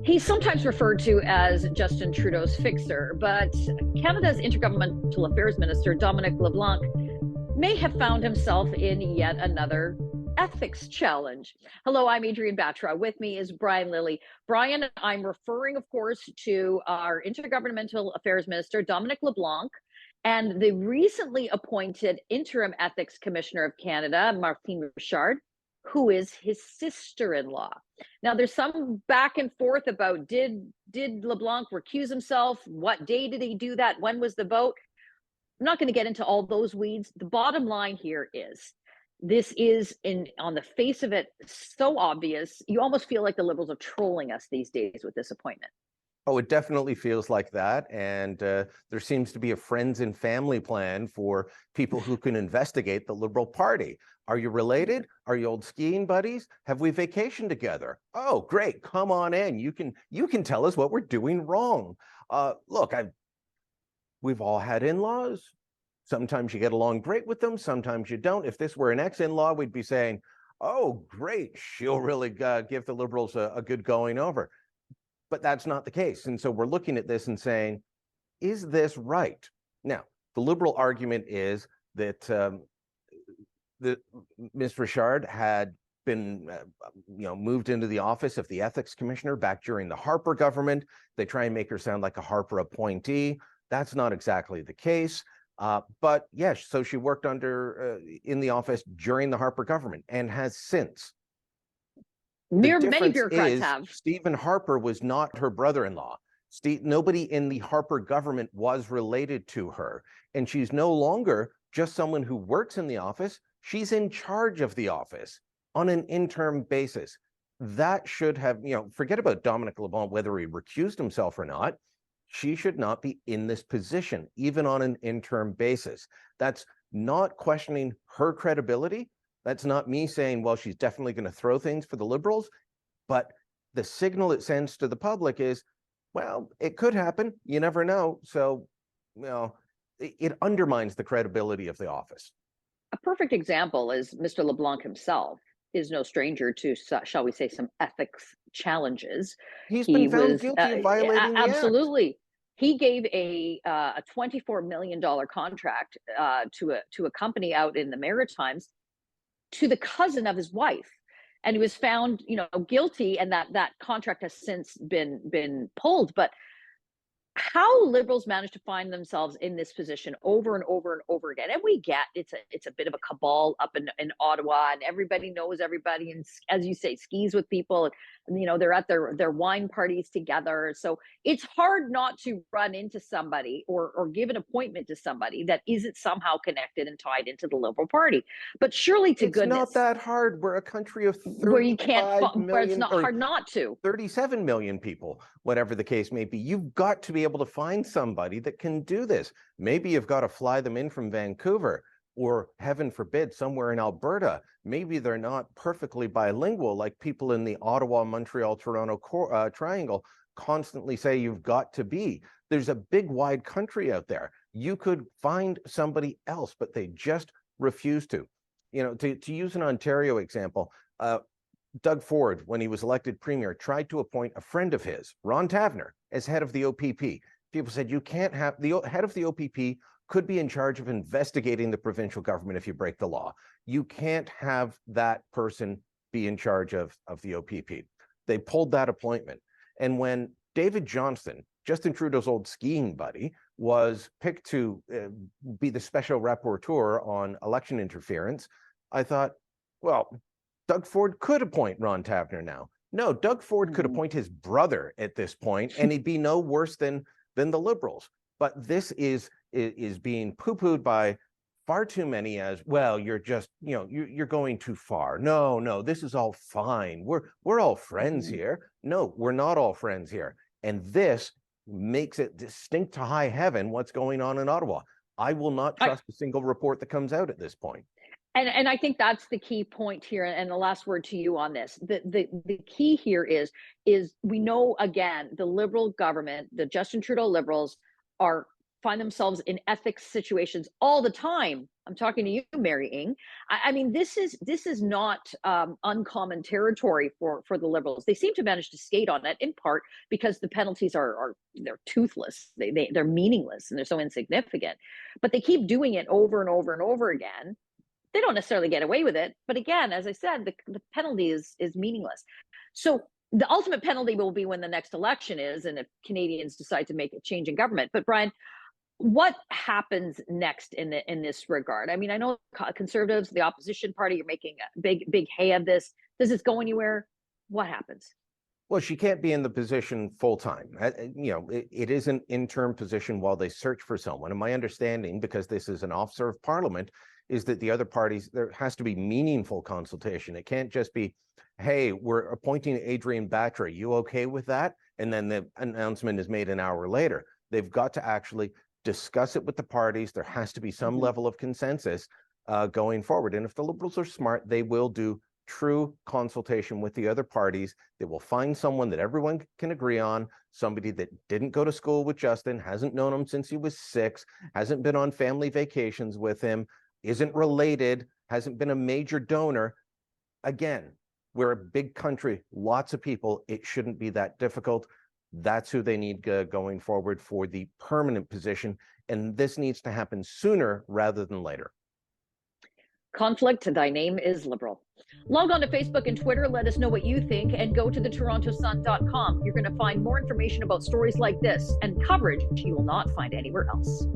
He's sometimes referred to as Justin Trudeau's fixer, but Canada's Intergovernmental Affairs Minister, Dominic LeBlanc, may have found himself in yet another ethics challenge. Hello, I'm Adrienne Batra. With me is Brian Lilley. Brian, I'm referring, of course, to our Intergovernmental Affairs Minister, Dominic LeBlanc, and the recently appointed Interim Ethics Commissioner of Canada, Martine Richard, who is his sister-in-law. Now, there's some back and forth about did LeBlanc recuse himself? What day did he do that? When was the vote? I'm not going to get into all those weeds. The bottom line here is this is on the face of it so obvious. You almost feel like the Liberals are trolling us these days with this appointment. Oh, it definitely feels like that. And there seems to be a friends and family plan for people who can investigate the Liberal Party. Are you related? Are you old skiing buddies? Have we vacationed together? Oh, great. Come on in. You can tell us what we're doing wrong. Look, we've all had in-laws. Sometimes you get along great with them. Sometimes you don't. If this were an ex-in-law, we'd be saying, oh, great. She'll really give the Liberals a good going over. But that's not the case. And so we're looking at this and saying, is this right? Now, the Liberal argument is that Ms. Richard had been moved into the office of the ethics commissioner back during the Harper government. They try and make her sound like a Harper appointee. That's not exactly the case. But yes, so she worked in the office during the Harper government and has since. Many bureaucrats have. Stephen Harper was not her brother-in-law. Nobody in the Harper government was related to her. And she's no longer just someone who works in the office. She's in charge of the office on an interim basis. That should have, forget about Dominic LeBlanc, whether he recused himself or not. She should not be in this position, even on an interim basis. That's not questioning her credibility. That's not me saying, well, she's definitely going to throw things for the Liberals. But the signal it sends to the public is, well, it could happen. You never know. So, it undermines the credibility of the office. A perfect example is Mr. LeBlanc himself is no stranger to, shall we say, some ethics challenges. He's been found guilty of violating the act. Absolutely. He gave a $24 million contract to a company out in the Maritimes to the cousin of his wife, and he was found guilty, and that contract has since been pulled. But how Liberals manage to find themselves in this position over and over and over again, and we get it's a bit of a cabal up in Ottawa, and everybody knows everybody, and as you say, skis with people, and they're at their wine parties together. So it's hard not to run into somebody or give an appointment to somebody that isn't somehow connected and tied into the Liberal Party. But surely to goodness, it's not that hard. We're a country of 35 where you can't, million, where it's not hard not to. 37 million people, whatever the case may be. You've got to be able to find somebody that can do this. Maybe you've got to fly them in from Vancouver, or heaven forbid, somewhere in Alberta. Maybe they're not perfectly bilingual, like people in the Ottawa, Montreal, Toronto triangle constantly say you've got to be. There's a big, wide country out there. You could find somebody else, but they just refuse to. To use an Ontario example, Doug Ford, when he was elected premier, tried to appoint a friend of his, Ron Tavener, as head of the OPP. People said, you can't have the head of the OPP could be in charge of investigating the provincial government if you break the law. You can't have that person be in charge of the OPP. They pulled that appointment. And when David Johnston, Justin Trudeau's old skiing buddy, was picked to be the special rapporteur on election interference, I thought, well, Doug Ford could appoint Ron Tavener now. No, Doug Ford could appoint his brother at this point, and he'd be no worse than the Liberals. But this is being poo-pooed by far too many as, well, you're just, you're going too far. No, this is all fine. We're all friends here. No, we're not all friends here. And this makes it distinct to high heaven what's going on in Ottawa. I will not trust a single report that comes out at this point. And I think that's the key point here. And the last word to you on this. The key here is we know, again, the Liberal government, the Justin Trudeau Liberals, are find themselves in ethics situations all the time. I'm talking to you, Mary Ng. I mean, this is not uncommon territory for the Liberals. They seem to manage to skate on it in part because the penalties are they're toothless. They're meaningless and they're so insignificant. But they keep doing it over and over and over again. They don't necessarily get away with it, but again, as I said, the penalty is meaningless. So the ultimate penalty will be when the next election is, and if Canadians decide to make a change in government. But Brian, what happens next in this regard? I mean, I know Conservatives, the opposition party, you're making a big hay of this. Does this go anywhere? What happens? Well, she can't be in the position full time. It is an interim position while they search for someone. And my understanding, because this is an officer of Parliament, is that the other parties, there has to be meaningful consultation. It can't just be, hey, we're appointing Adrienne Batra. You okay with that? And then the announcement is made an hour later. They've got to actually discuss it with the parties. There has to be some level of consensus going forward. And if the Liberals are smart, they will do true consultation with the other parties. They will find someone that everyone can agree on, somebody that didn't go to school with Justin, hasn't known him since he was 6, hasn't been on family vacations with him, isn't related, hasn't been a major donor. Again, we're a big country, lots of people. It shouldn't be that difficult. That's who they need going forward for the permanent position. And this needs to happen sooner rather than later. Conflict, thy name is Liberal. Log on to Facebook and Twitter. Let us know what you think, and go to thetorontosun.com. You're going to find more information about stories like this and coverage you will not find anywhere else.